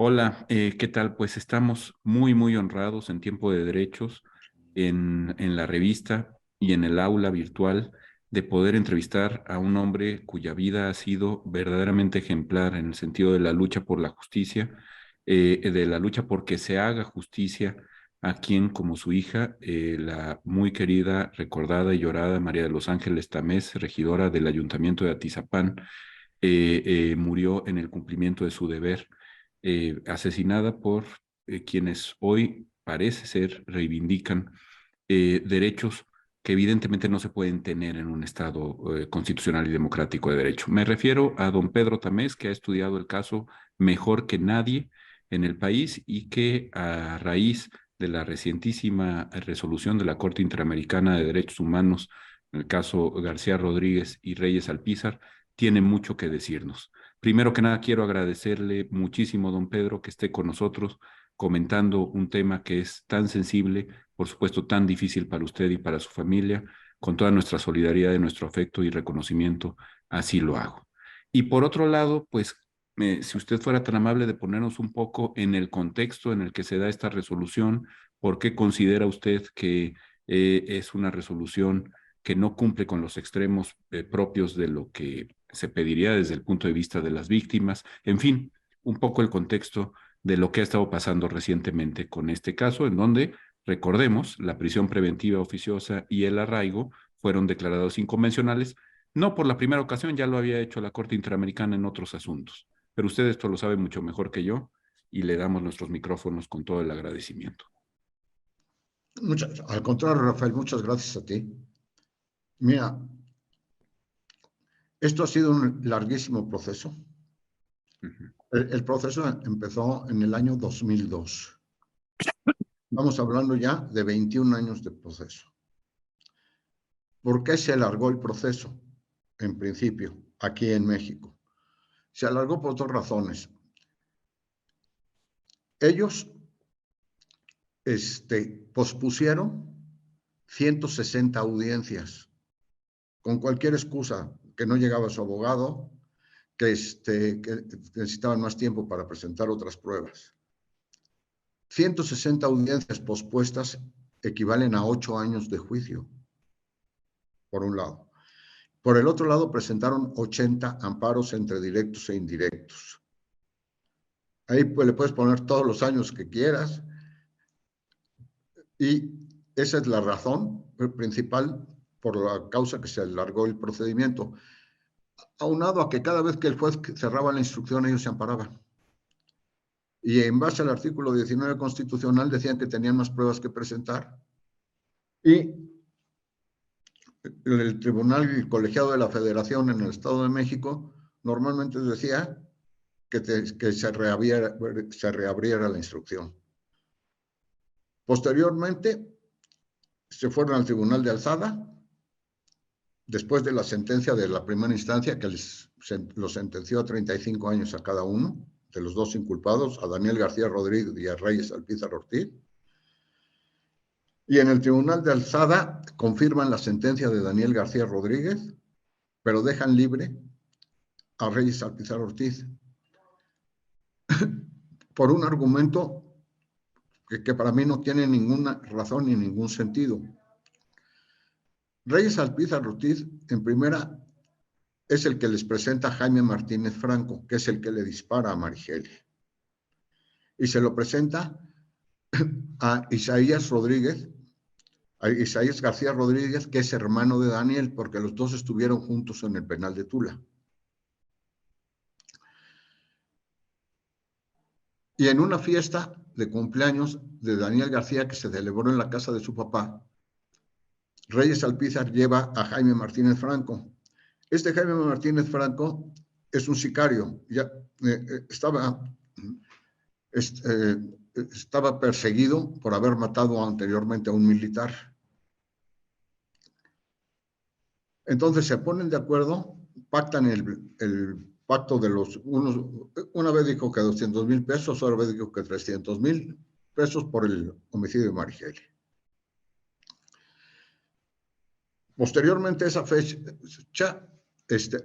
Hola, ¿qué tal? Pues estamos muy honrados en Tiempo de Derechos, en la revista y en el aula virtual de poder entrevistar a un hombre cuya vida ha sido verdaderamente ejemplar en el sentido de la lucha por la justicia, de la lucha por que se haga justicia a quien, como su hija, la muy querida, recordada y llorada María de los Ángeles Tamés, regidora del Ayuntamiento de Atizapán, murió en el cumplimiento de su deber, asesinada por quienes hoy parece ser reivindican derechos que evidentemente no se pueden tener en un Estado constitucional y democrático de derecho. Me refiero a don Pedro Tamés, que ha estudiado el caso mejor que nadie en el país y que a raíz de la recientísima resolución de la Corte Interamericana de Derechos Humanos, en el caso García Rodríguez y Reyes Alpizar, tiene mucho que decirnos. Primero que nada, quiero agradecerle muchísimo, don Pedro, que esté con nosotros comentando un tema que es tan sensible, por supuesto, tan difícil para usted y para su familia. Con toda nuestra solidaridad y nuestro afecto y reconocimiento, así lo hago. Y por otro lado, pues, si usted fuera tan amable de ponernos un poco en el contexto en el que se da esta resolución, ¿por qué considera usted que es una resolución que no cumple con los extremos propios de lo que se pediría desde el punto de vista de las víctimas? En fin, un poco el contexto de lo que ha estado pasando recientemente con este caso, en donde, recordemos, la prisión preventiva oficiosa y el arraigo fueron declarados inconvencionales, no por la primera ocasión, ya lo había hecho la Corte Interamericana en otros asuntos, pero usted esto lo sabe mucho mejor que yo y le damos nuestros micrófonos con todo el agradecimiento. Al contrario, Rafael, muchas gracias a ti. Mira, esto ha sido un larguísimo proceso. El proceso empezó en el año 2002. Estamos hablando ya de 21 años de proceso. ¿Por qué se alargó el proceso? En principio, aquí en México. Se alargó por dos razones. Ellos pospusieron 160 audiencias con cualquier excusa, que no llegaba su abogado, que necesitaban más tiempo para presentar otras pruebas. 160 audiencias pospuestas equivalen a 8 años de juicio, por un lado. Por el otro lado, presentaron 80 amparos entre directos e indirectos. Ahí pues, le puedes poner todos los años que quieras, y esa es la razón principal por la causa que se alargó el procedimiento, aunado a que cada vez que el juez cerraba la instrucción, ellos se amparaban. Y en base al artículo 19 constitucional decían que tenían más pruebas que presentar. Y el Tribunal Colegiado de la Federación en el Estado de México normalmente decía que se reabriera la instrucción. Posteriormente, se fueron al Tribunal de Alzada, después de la sentencia de la primera instancia, que los sentenció a 35 años a cada uno, de los dos inculpados, a Daniel García Rodríguez y a Reyes Alpizar Ortiz. Y en el Tribunal de Alzada confirman la sentencia de Daniel García Rodríguez, pero dejan libre a Reyes Alpizar Ortiz por un argumento que para mí no tiene ninguna razón ni ningún sentido. Reyes Alpizar Ortiz, en primera, es el que les presenta a Jaime Martínez Franco, que es el que le dispara a Marigeli. Y se lo presenta a Isaías Rodríguez, a Isaías García Rodríguez, que es hermano de Daniel, porque los dos estuvieron juntos en el penal de Tula. Y en una fiesta de cumpleaños de Daniel García, que se celebró en la casa de su papá, Reyes Alpizar lleva a Jaime Martínez Franco. Este Jaime Martínez Franco es un sicario. Ya estaba perseguido por haber matado anteriormente a un militar. Entonces se ponen de acuerdo, pactan el pacto de los unos. Una vez dijo que 200,000 pesos, otra vez dijo que 300,000 pesos por el homicidio de Marigeli. Posteriormente a esa fecha,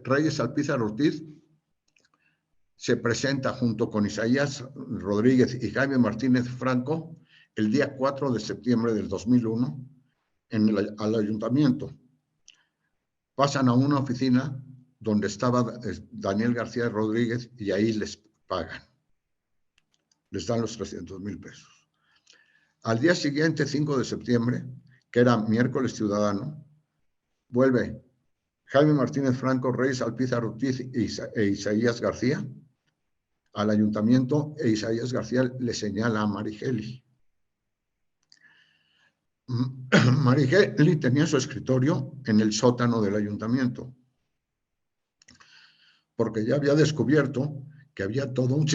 Reyes Alpizar Ortiz se presenta junto con Isaías Rodríguez y Jaime Martínez Franco el día 4 de septiembre del 2001 al ayuntamiento. Pasan a una oficina donde estaba Daniel García Rodríguez y ahí les pagan. Les dan los 300,000 pesos. Al día siguiente, 5 de septiembre, que era miércoles ciudadano, vuelve Jaime Martínez Franco, Reyes Alpizar Ortiz e Isaías García al ayuntamiento, e Isaías García le señala a Marigeli. Marigeli tenía su escritorio en el sótano del ayuntamiento, porque ya había descubierto que había todo un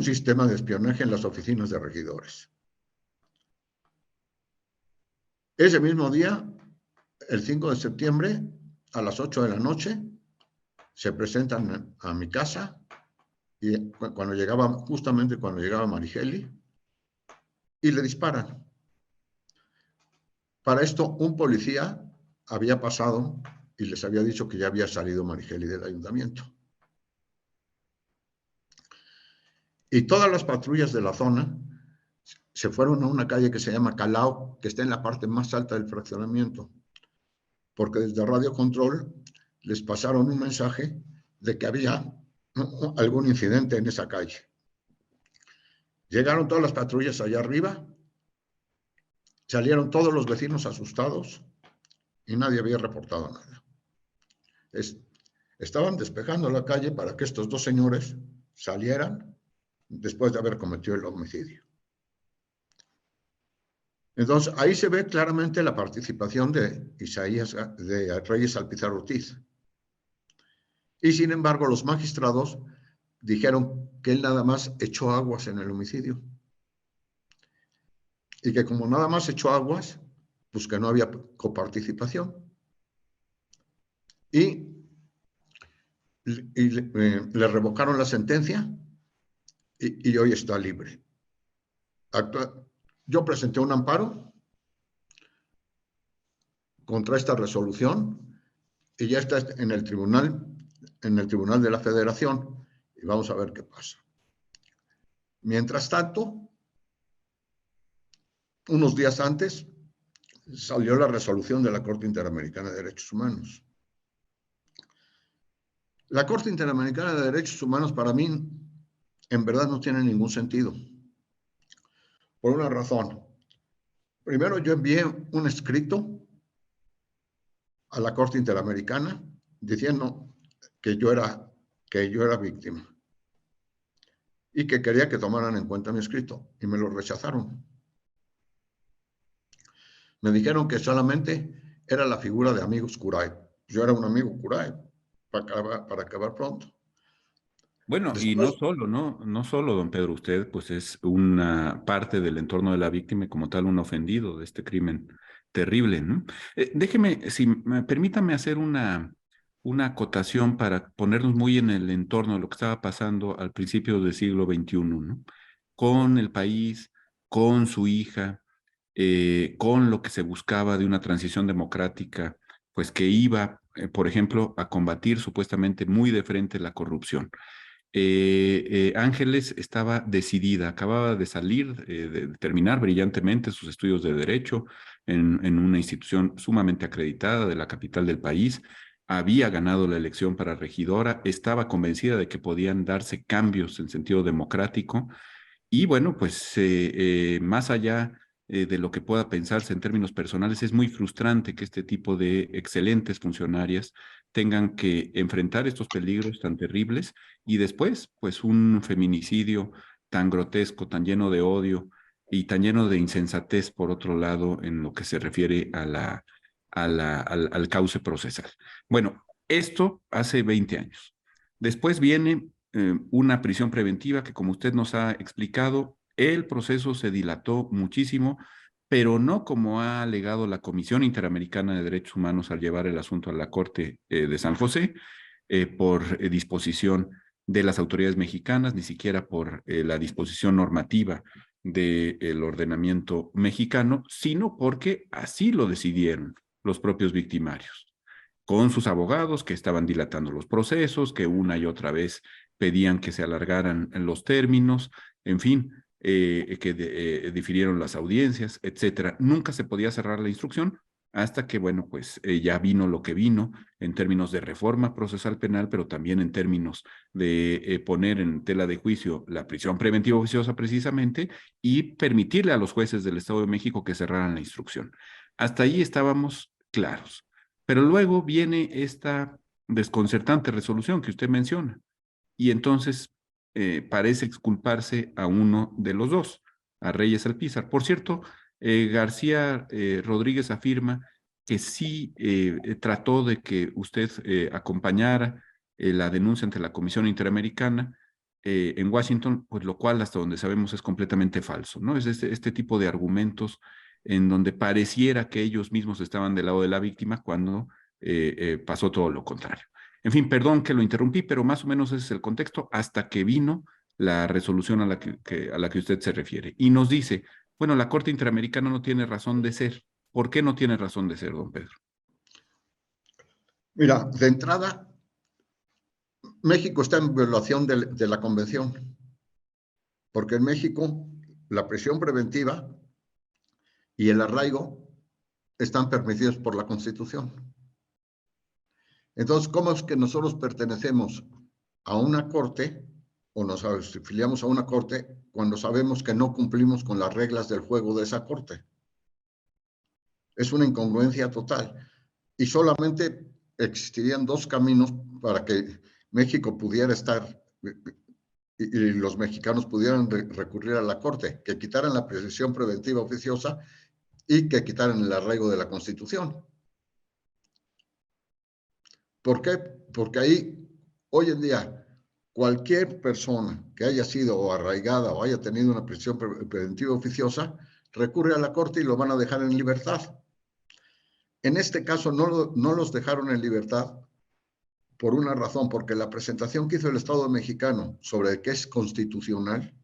sistema de espionaje en las oficinas de regidores. Ese mismo día, el 5 de septiembre, a las 8 de la noche, se presentan a mi casa, y justamente cuando llegaba Marigeli, y le disparan. Para esto, un policía había pasado y les había dicho que ya había salido Marigeli del ayuntamiento. Y todas las patrullas de la zona se fueron a una calle que se llama Calao, que está en la parte más alta del fraccionamiento, porque desde Radio Control les pasaron un mensaje de que había algún incidente en esa calle. Llegaron todas las patrullas allá arriba, salieron todos los vecinos asustados y nadie había reportado nada. Estaban despejando la calle para que estos dos señores salieran después de haber cometido el homicidio. Entonces, ahí se ve claramente la participación de Reyes Alpizar Ortiz. Y sin embargo, los magistrados dijeron que él nada más echó aguas en el homicidio. Y que como nada más echó aguas, pues que no había coparticipación. Y le revocaron la sentencia y hoy está libre. Yo presenté un amparo contra esta resolución y ya está en el tribunal de la Federación y vamos a ver qué pasa. Mientras tanto, unos días antes salió la resolución de la Corte Interamericana de Derechos Humanos. La Corte Interamericana de Derechos Humanos para mí en verdad no tiene ningún sentido. Por una razón. Primero, yo envié un escrito a la Corte Interamericana diciendo que yo era víctima y que quería que tomaran en cuenta mi escrito y me lo rechazaron. Me dijeron que solamente era la figura de amigos Kuray. Yo era un amigo Kuray para acabar pronto. Bueno, después, y no solo, don Pedro, usted pues es una parte del entorno de la víctima y como tal un ofendido de este crimen terrible, ¿no? Permítame hacer una acotación para ponernos muy en el entorno de lo que estaba pasando al principio del siglo XXI, ¿no? Con el país, con su hija, con lo que se buscaba de una transición democrática, pues que iba, por ejemplo, a combatir supuestamente muy de frente la corrupción. Ángeles estaba decidida, acababa de salir, de terminar brillantemente sus estudios de Derecho en una institución sumamente acreditada de la capital del país, había ganado la elección para regidora, estaba convencida de que podían darse cambios en sentido democrático y bueno, pues más allá de lo que pueda pensarse en términos personales, es muy frustrante que este tipo de excelentes funcionarias tengan que enfrentar estos peligros tan terribles y después, pues un feminicidio tan grotesco, tan lleno de odio y tan lleno de insensatez, por otro lado, en lo que se refiere al cauce procesal. Bueno, esto hace 20 años. Después viene una prisión preventiva que, como usted nos ha explicado, el proceso se dilató muchísimo, pero no como ha alegado la Comisión Interamericana de Derechos Humanos al llevar el asunto a la Corte de San José, por disposición de las autoridades mexicanas, ni siquiera por la disposición normativa del ordenamiento mexicano, sino porque así lo decidieron los propios victimarios, con sus abogados que estaban dilatando los procesos, que una y otra vez pedían que se alargaran los términos, en fin, difirieron las audiencias, etcétera. Nunca se podía cerrar la instrucción hasta que, bueno, pues ya vino lo que vino en términos de reforma procesal penal, pero también en términos de poner en tela de juicio la prisión preventiva oficiosa precisamente y permitirle a los jueces del Estado de México que cerraran la instrucción. Hasta ahí estábamos claros. Pero luego viene esta desconcertante resolución que usted menciona y entonces parece exculparse a uno de los dos, a Reyes Alpizar. Por cierto, García Rodríguez afirma que sí trató de que usted acompañara la denuncia ante la Comisión Interamericana en Washington, pues lo cual hasta donde sabemos es completamente falso, ¿no? Es este tipo de argumentos en donde pareciera que ellos mismos estaban del lado de la víctima cuando pasó todo lo contrario. En fin, perdón que lo interrumpí, pero más o menos ese es el contexto hasta que vino la resolución a la que usted se refiere. Y nos dice, bueno, la Corte Interamericana no tiene razón de ser. ¿Por qué no tiene razón de ser, don Pedro? Mira, de entrada, México está en violación de la Convención, porque en México la prisión preventiva y el arraigo están permitidos por la Constitución. Entonces, ¿cómo es que nosotros pertenecemos a una corte o nos afiliamos a una corte cuando sabemos que no cumplimos con las reglas del juego de esa corte? Es una incongruencia total. Y solamente existirían dos caminos para que México pudiera estar y los mexicanos pudieran recurrir a la corte, que quitaran la prisión preventiva oficiosa y que quitaran el arraigo de la Constitución. ¿Por qué? Porque ahí, hoy en día, cualquier persona que haya sido arraigada o haya tenido una prisión preventiva oficiosa, recurre a la corte y lo van a dejar en libertad. En este caso no los dejaron en libertad por una razón, porque la presentación que hizo el Estado mexicano sobre qué es constitucional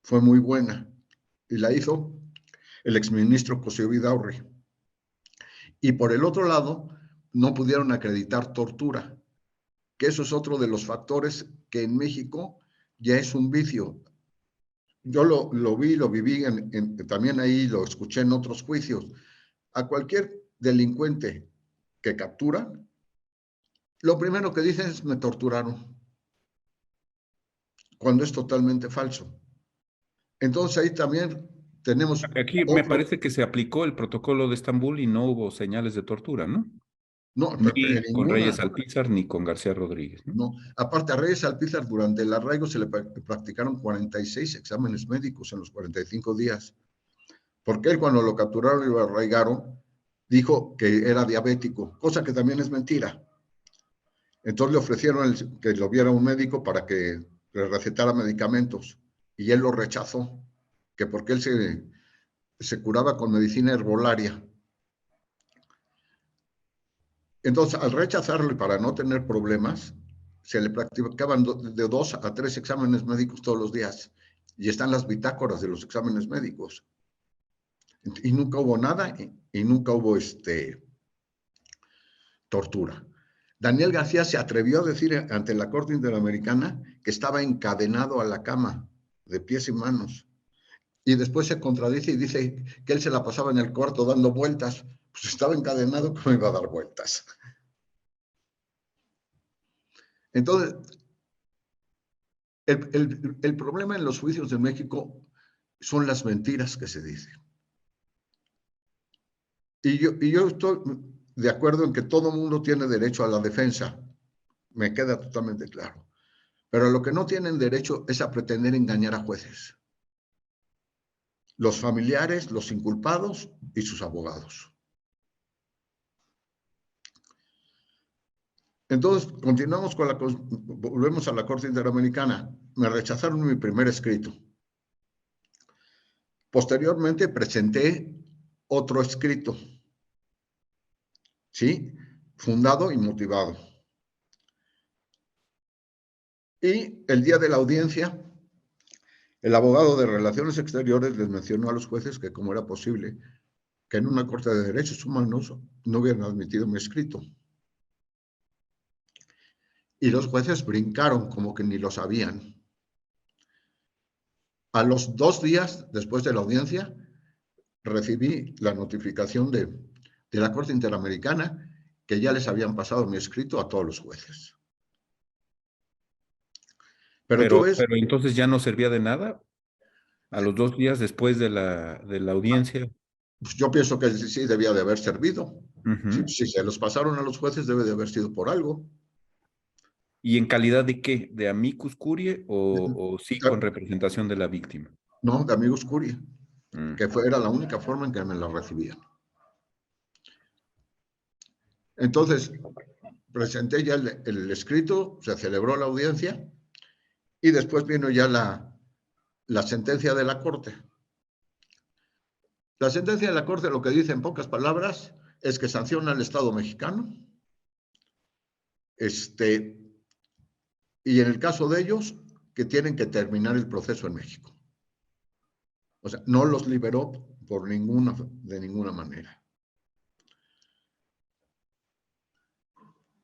fue muy buena y la hizo el exministro Cosío Vidaurri. Y por el otro lado, no pudieron acreditar tortura, que eso es otro de los factores que en México ya es un vicio. Yo lo vi, lo viví, también ahí lo escuché en otros juicios. A cualquier delincuente que capturan, lo primero que dicen es me torturaron, cuando es totalmente falso. Entonces ahí también tenemos Aquí me otro, parece que se aplicó el protocolo de Estambul y no hubo señales de tortura, ¿no? no, Ni con ninguna, Reyes Alpizar ni con García Rodríguez, ¿no? no. Aparte a Reyes Alpizar durante el arraigo se le practicaron 46 exámenes médicos en los 45 días, porque él cuando lo capturaron y lo arraigaron, dijo que era diabético, cosa que también es mentira. Entonces le ofrecieron que lo viera un médico para que le recetara medicamentos y él lo rechazó, que porque él se curaba con medicina herbolaria. Entonces, al rechazarlo y para no tener problemas, se le practicaban de 2 a 3 exámenes médicos todos los días. Y están las bitácoras de los exámenes médicos. Y nunca hubo nada y nunca hubo tortura. Daniel García se atrevió a decir ante la Corte Interamericana que estaba encadenado a la cama, de pies y manos. Y después se contradice y dice que él se la pasaba en el cuarto dando vueltas. Pues estaba encadenado, ¿cómo iba a dar vueltas? Entonces, el problema en los juicios de México son las mentiras que se dicen. Y yo estoy de acuerdo en que todo mundo tiene derecho a la defensa. Me queda totalmente claro. Pero lo que no tienen derecho es a pretender engañar a jueces. Los familiares, los inculpados y sus abogados. Entonces, continuamos volvemos a la Corte Interamericana. Me rechazaron mi primer escrito. Posteriormente presenté otro escrito, ¿sí? Fundado y motivado. Y el día de la audiencia, el abogado de Relaciones Exteriores les mencionó a los jueces que cómo era posible que en una Corte de Derechos Humanos no hubieran admitido mi escrito. Y los jueces brincaron como que ni lo sabían. A los 2 días después de la audiencia, recibí la notificación de la Corte Interamericana que ya les habían pasado mi escrito a todos los jueces. Pero tú ves, Pero entonces ya no servía de nada a los 2 días después de la audiencia. pues yo pienso que sí debía de haber servido. Si, Ujú. si se los pasaron a los jueces, debe de haber sido por algo. ¿Y en calidad de qué? ¿De amicus curiae o sí con representación de la víctima? No, de amigos Curie, Mm. que era la única forma en que me la recibían. Entonces, presenté ya el escrito, se celebró la audiencia y después vino ya la sentencia de la Corte. La sentencia de la Corte lo que dice en pocas palabras es que sanciona al Estado mexicano, y en el caso de ellos, que tienen que terminar el proceso en México. O sea, no los liberó de ninguna manera.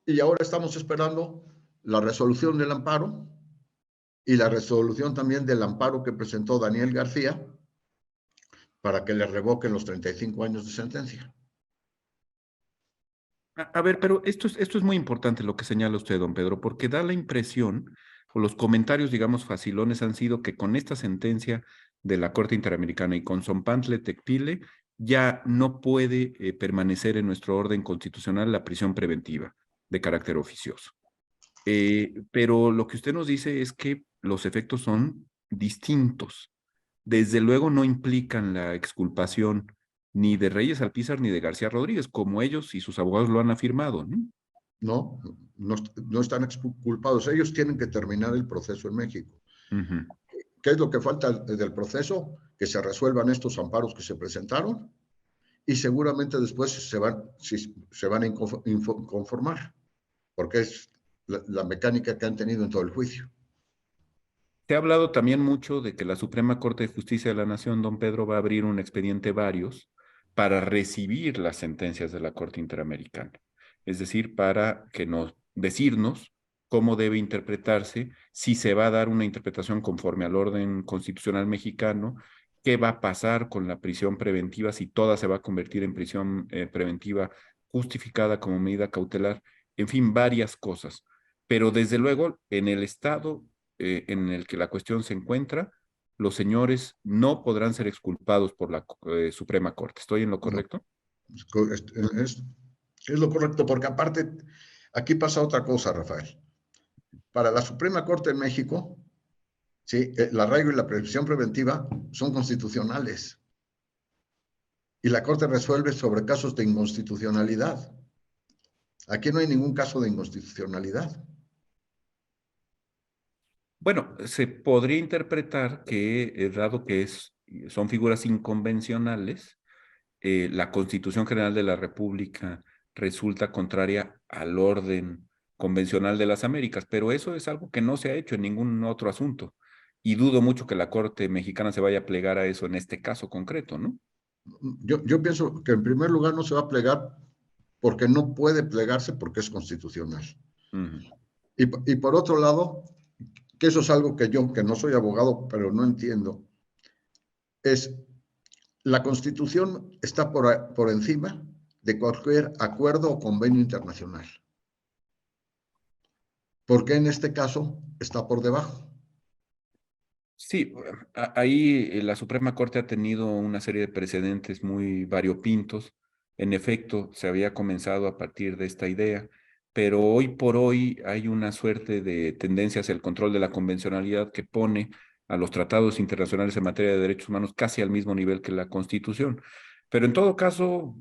Y ahora estamos esperando la resolución del amparo y la resolución también del amparo que presentó Daniel García para que le revoquen los 35 años de sentencia. A ver, pero esto es muy importante lo que señala usted, don Pedro, porque da la impresión, o los comentarios, digamos, facilones han sido que con esta sentencia de la Corte Interamericana y con Zompantle Tecpile ya no puede permanecer en nuestro orden constitucional la prisión preventiva de carácter oficioso. Pero lo que usted nos dice es que los efectos son distintos. Desde luego no implican la exculpación ni de Reyes Alpizar ni de García Rodríguez, como ellos y sus abogados lo han afirmado, ¿no? No, no están exculpados. Ellos tienen que terminar el proceso en México. Ujú. ¿Qué es lo que falta del proceso? Que se resuelvan estos amparos que se presentaron y seguramente después se van a conformar, porque es la mecánica que han tenido en todo el juicio. Se ha hablado también mucho de que la Suprema Corte de Justicia de la Nación, don Pedro, va a abrir un expediente varios para recibir las sentencias de la Corte Interamericana. Es decir, para que decirnos cómo debe interpretarse, si se va a dar una interpretación conforme al orden constitucional mexicano, qué va a pasar con la prisión preventiva, si toda se va a convertir en prisión preventiva justificada como medida cautelar, en fin, varias cosas. Pero desde luego, en el estado en el que la cuestión se encuentra, los señores no podrán ser exculpados por la Suprema Corte. ¿Estoy en lo No, correcto? es, es, es lo correcto, porque aparte, aquí pasa otra cosa, Rafael. Para la Suprema Corte en México, ¿sí? El arraigo y la previsión preventiva son constitucionales. Y la Corte resuelve sobre casos de inconstitucionalidad. Aquí no hay ningún caso de inconstitucionalidad. Bueno, se podría interpretar que, dado que son figuras inconvencionales, la Constitución General de la República resulta contraria al orden convencional de las Américas, pero eso es algo que no se ha hecho en ningún otro asunto. Y dudo mucho que la Corte mexicana se vaya a plegar a eso en este caso concreto, ¿no? Yo pienso que en primer lugar no se va a plegar porque no puede plegarse porque es constitucional. Ujú. Y por otro lado, que eso es algo que yo, que no soy abogado, pero no entiendo, es la Constitución está por encima de cualquier acuerdo o convenio internacional. ¿Por qué en este caso está por debajo? Sí, ahí la Suprema Corte ha tenido una serie de precedentes muy variopintos. En efecto, se había comenzado a partir de esta idea, pero hoy por hoy hay una suerte de tendencia hacia el control de la convencionalidad que pone a los tratados internacionales en materia de derechos humanos casi al mismo nivel que la Constitución. Pero en todo caso,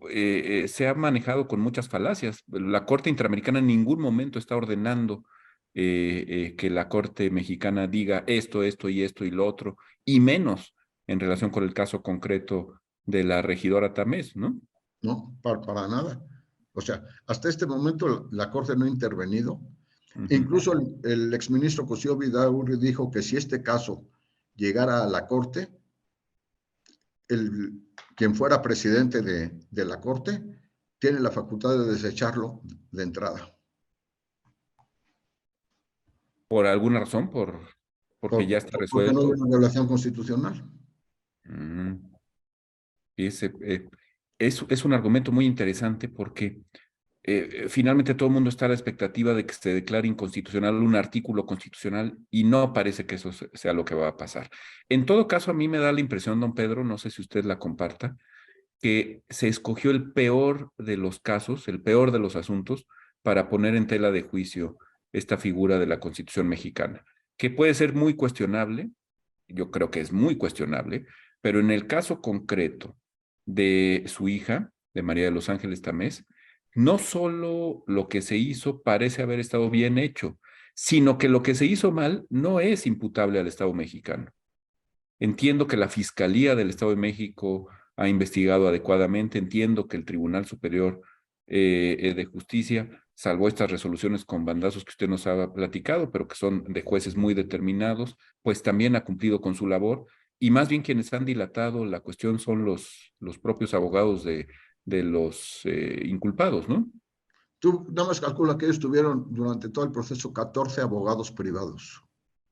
se ha manejado con muchas falacias. La Corte Interamericana en ningún momento está ordenando que la Corte mexicana diga esto y lo otro, y menos en relación con el caso concreto de la regidora Tamés, ¿no? No, para nada. O sea, hasta este momento la Corte no ha intervenido. Ujú. Incluso el exministro Cosío Vidaurri dijo que si este caso llegara a la Corte, quien fuera presidente de la Corte tiene la facultad de desecharlo de entrada. ¿Por alguna razón? ¿Porque ya está Porque no hay resuelto? una violación constitucional. Mm, ese, es un argumento muy interesante porque finalmente todo el mundo está a la expectativa de que se declare inconstitucional un artículo constitucional y no parece que eso sea lo que va a pasar. En todo caso, a mí me da la impresión, don Pedro, no sé si usted la comparta, que se escogió el peor de los casos, el peor de los asuntos, para poner en tela de juicio esta figura de la Constitución mexicana, que puede ser muy cuestionable, yo creo que es muy cuestionable, pero en el caso concreto de su hija, de María de los Ángeles Tamés, no solo lo que se hizo parece haber estado bien hecho, sino que lo que se hizo mal no es imputable al Estado mexicano. Entiendo que la Fiscalía del Estado de México ha investigado adecuadamente, entiendo que el Tribunal Superior de Justicia salvó estas resoluciones con bandazos que usted nos ha platicado, pero que son de jueces muy determinados, pues también ha cumplido con su labor, y más bien quienes han dilatado la cuestión son los propios abogados de los inculpados, ¿no? Tú nada más calcula que ellos tuvieron durante todo el proceso 14 abogados privados.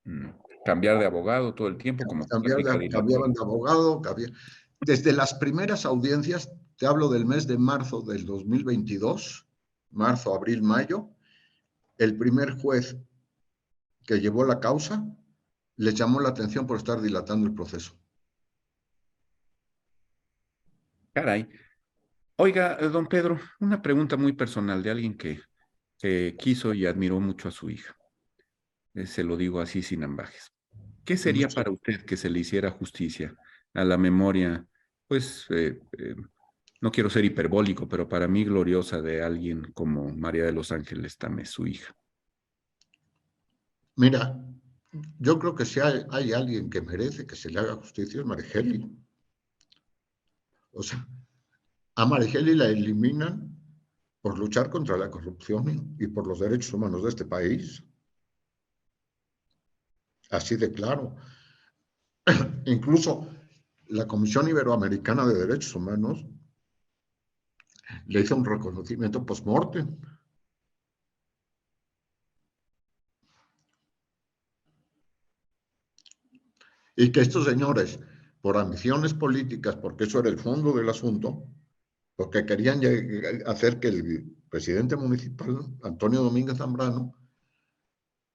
Mm. Cambiar de abogado todo el tiempo, como práctica Cambiaban dilatoria. de abogado, desde las primeras audiencias, te hablo del mes de marzo del 2022, marzo, abril, mayo, el primer juez que llevó la causa les llamó la atención por estar dilatando el proceso. Caray. Oiga, don Pedro, una pregunta muy personal de alguien que quiso y admiró mucho a su hija. Se lo digo así sin ambajes. ¿Qué sería para usted que se le hiciera justicia a la memoria, pues, no quiero ser hiperbólico, pero para mí gloriosa de alguien como María de los Ángeles Tamés, su hija? Mira, yo creo que si hay alguien que merece que se le haga justicia es Marigeli. O sea, a Marigeli la eliminan por luchar contra la corrupción y por los derechos humanos de este país. Así de claro. Incluso la Comisión Iberoamericana de Derechos Humanos le hizo un reconocimiento post-mortem. Y que estos señores, por ambiciones políticas, porque eso era el fondo del asunto, porque querían hacer que el presidente municipal, Antonio Domínguez Zambrano,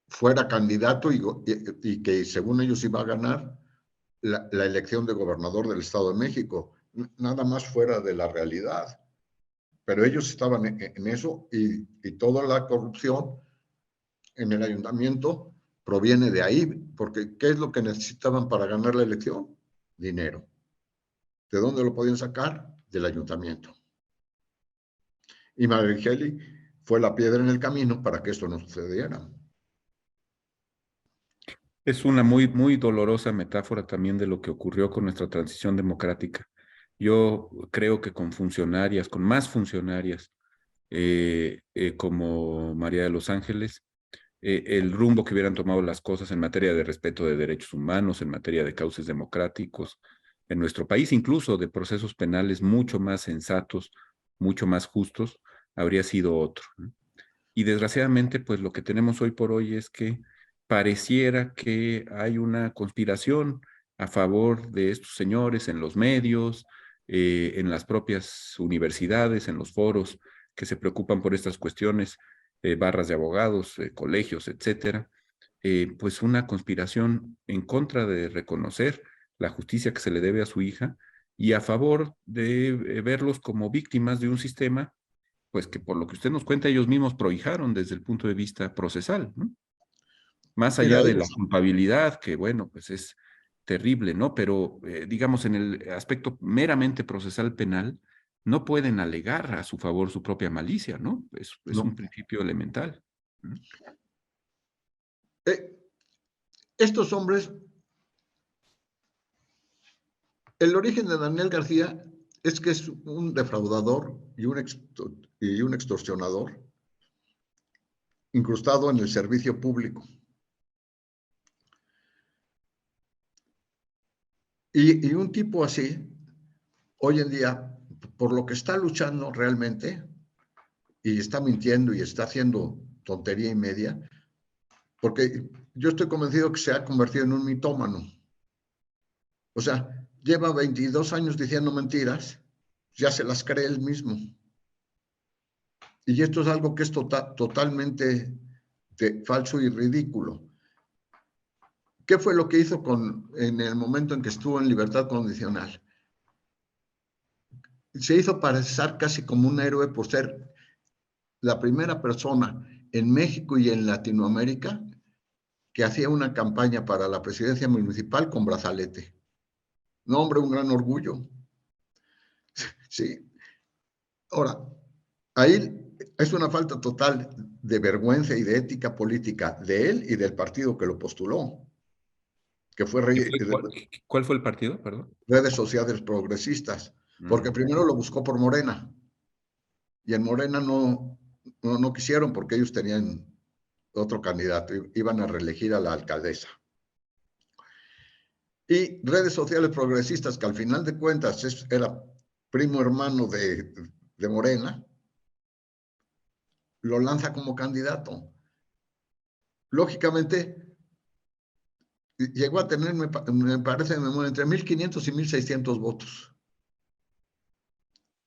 fuera candidato y que según ellos iba a ganar la elección de gobernador del Estado de México, nada más fuera de la realidad. Pero ellos estaban en eso y toda la corrupción en el ayuntamiento proviene de ahí, porque ¿qué es lo que necesitaban para ganar la elección? Dinero. ¿De dónde lo podían sacar? Del ayuntamiento. Y Marigeli fue la piedra en el camino para que esto no sucediera. Es una muy, muy dolorosa metáfora también de lo que ocurrió con nuestra transición democrática. Yo creo que con funcionarias, con más funcionarias como María de los Ángeles, el rumbo que hubieran tomado las cosas en materia de respeto de derechos humanos, en materia de cauces democráticos, en nuestro país, incluso de procesos penales mucho más sensatos, mucho más justos, habría sido otro, ¿no? Y desgraciadamente, pues lo que tenemos hoy por hoy es que pareciera que hay una conspiración a favor de estos señores en los medios, en las propias universidades, en los foros que se preocupan por estas cuestiones, barras de abogados, colegios, etcétera, pues una conspiración en contra de reconocer la justicia que se le debe a su hija y a favor de verlos como víctimas de un sistema pues que por lo que usted nos cuenta, ellos mismos prohijaron desde el punto de vista procesal, ¿no? Más Mira, allá de la ellos, culpabilidad, que bueno, pues es terrible, ¿no? Pero digamos, en el aspecto meramente procesal penal, no pueden alegar a su favor su propia malicia, ¿no? Es un no. principio elemental, ¿no? Eh, estos hombres, el origen de Daniel García es que es un defraudador y un extorsionador incrustado en el servicio público. Y un tipo así, hoy en día, por lo que está luchando realmente, y está mintiendo y está haciendo tontería y media, porque yo estoy convencido que se ha convertido en un mitómano. O sea, lleva 22 años diciendo mentiras, ya se las cree él mismo. Y esto es algo que es totalmente falso y ridículo. ¿Qué fue lo que hizo en el momento en que estuvo en libertad condicional? Se hizo parecer casi como un héroe por ser la primera persona en México y en Latinoamérica que hacía una campaña para la presidencia municipal con brazalete. No, hombre, un gran orgullo. Sí. Ahora, ahí es una falta total de vergüenza y de ética política de él y del partido que lo postuló, que fue ¿Cuál fue el partido, perdón? Redes Sociales Progresistas, porque primero lo buscó por Morena, y en Morena no quisieron porque ellos tenían otro candidato, iban a reelegir a la alcaldesa. Y Redes Sociales Progresistas, que al final de cuentas era primo hermano de Morena, lo lanza como candidato. Lógicamente, llegó a tener, me parece de memoria, entre 1,500 y 1,600 votos.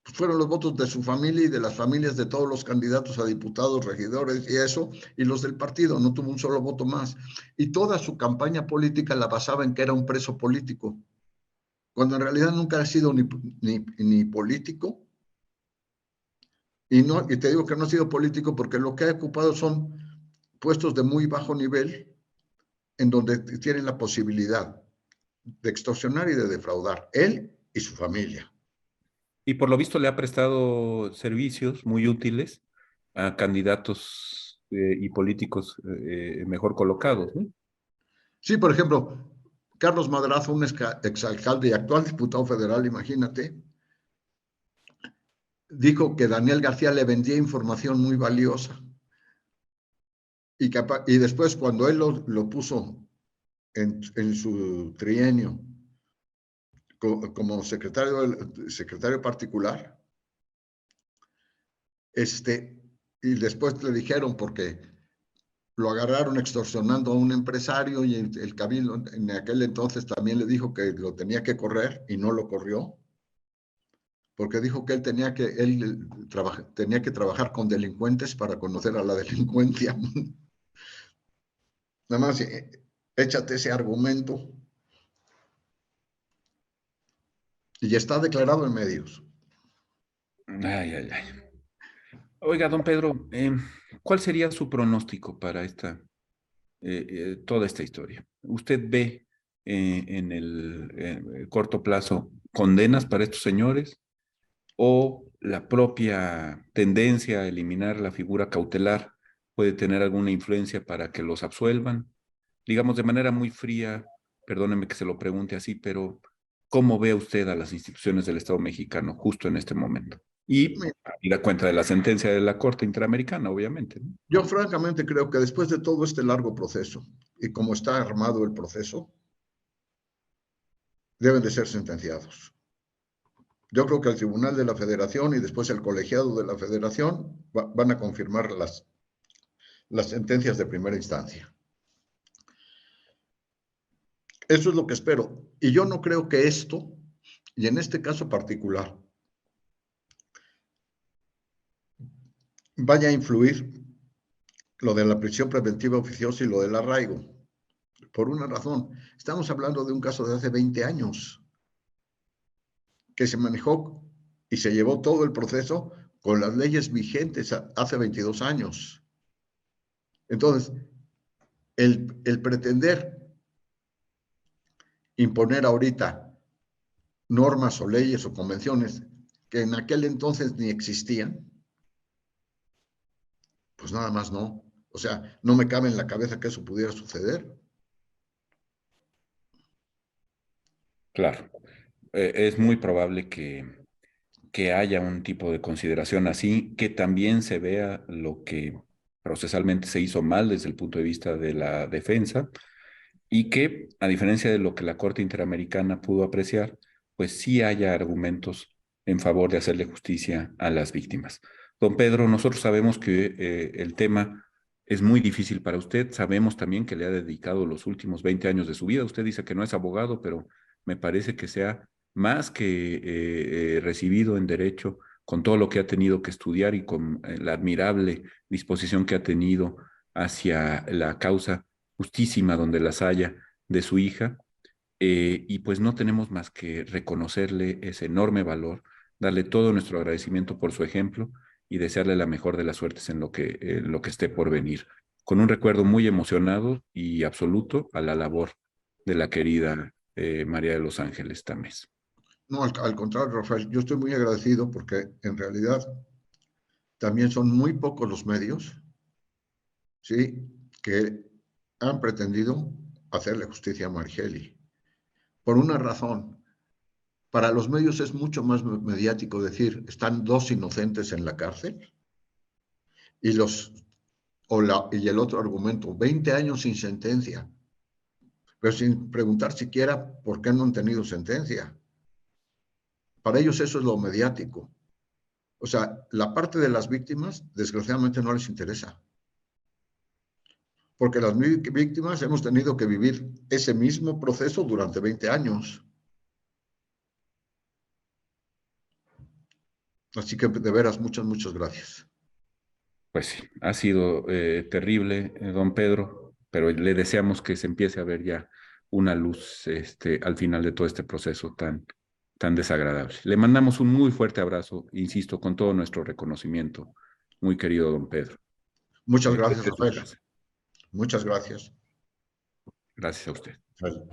Pues fueron los votos de su familia y de las familias de todos los candidatos a diputados, regidores y eso, y los del partido, no tuvo un solo voto más. Y toda su campaña política la basaba en que era un preso político, cuando en realidad nunca ha sido ni político. Y te digo que no ha sido político porque lo que ha ocupado son puestos de muy bajo nivel en donde tienen la posibilidad de extorsionar y de defraudar, él y su familia. Y por lo visto le ha prestado servicios muy útiles a candidatos y políticos mejor colocados, ¿no? Sí, por ejemplo, Carlos Madrazo, un exalcalde y actual diputado federal, imagínate, dijo que Daniel García le vendía información muy valiosa. Y después, cuando él lo puso en su trienio como secretario particular, y después le dijeron, porque lo agarraron extorsionando a un empresario y el cabildo en aquel entonces también le dijo que lo tenía que correr y no lo corrió, porque dijo que él tenía que trabajar con delincuentes para conocer a la delincuencia. Nada más échate ese argumento y está declarado en medios. Ay, ay, ay. Oiga, don Pedro, ¿cuál sería su pronóstico para toda esta historia? ¿Usted ve en el corto plazo condenas para estos señores o la propia tendencia a eliminar la figura cautelar puede tener alguna influencia para que los absuelvan? Digamos de manera muy fría, perdóneme que se lo pregunte así, pero ¿cómo ve usted a las instituciones del Estado mexicano justo en este momento? Y da cuenta de la sentencia de la Corte Interamericana, obviamente, ¿no? Yo francamente creo que después de todo este largo proceso y como está armado el proceso, deben de ser sentenciados. Yo creo que el Tribunal de la Federación y después el colegiado de la Federación van a confirmar las sentencias de primera instancia. Eso es lo que espero. Y yo no creo que esto, y en este caso particular, vaya a influir lo de la prisión preventiva oficiosa y lo del arraigo. Por una razón, estamos hablando de un caso de hace 20 años que se manejó y se llevó todo el proceso con las leyes vigentes hace 22 años. Entonces, el pretender imponer ahorita normas o leyes o convenciones que en aquel entonces ni existían, pues nada más no. O sea, no me cabe en la cabeza que eso pudiera suceder. Claro, es muy probable que haya un tipo de consideración así, que también se vea lo que procesalmente se hizo mal desde el punto de vista de la defensa y que, a diferencia de lo que la Corte Interamericana pudo apreciar, pues sí haya argumentos en favor de hacerle justicia a las víctimas. Don Pedro, nosotros sabemos que el tema es muy difícil para usted. Sabemos también que le ha dedicado los últimos 20 años de su vida. Usted dice que no es abogado, pero me parece que sea más que recibido en derecho con todo lo que ha tenido que estudiar y con la admirable disposición que ha tenido hacia la causa justísima donde las haya de su hija. Y pues no tenemos más que reconocerle ese enorme valor, darle todo nuestro agradecimiento por su ejemplo y desearle la mejor de las suertes en lo que esté por venir. Con un recuerdo muy emocionado y absoluto a la labor de la querida María de los Ángeles Tamés. No, al contrario, Rafael, yo estoy muy agradecido porque en realidad también son muy pocos los medios, ¿sí?, que han pretendido hacerle justicia a Marigeli. Por una razón, para los medios es mucho más mediático decir, están dos inocentes en la cárcel, y, y el otro argumento, 20 años sin sentencia, pero sin preguntar siquiera por qué no han tenido sentencia. Para ellos eso es lo mediático. O sea, la parte de las víctimas, desgraciadamente, no les interesa. Porque las víctimas hemos tenido que vivir ese mismo proceso durante 20 años. Así que, de veras, muchas gracias. Pues sí, ha sido terrible, don Pedro, pero le deseamos que se empiece a ver ya una luz al final de todo este proceso tan desagradable. Le mandamos un muy fuerte abrazo, insisto, con todo nuestro reconocimiento, muy querido don Pedro. Muchas gracias, Desde su Rafael. casa. Muchas gracias. Gracias a usted. Gracias.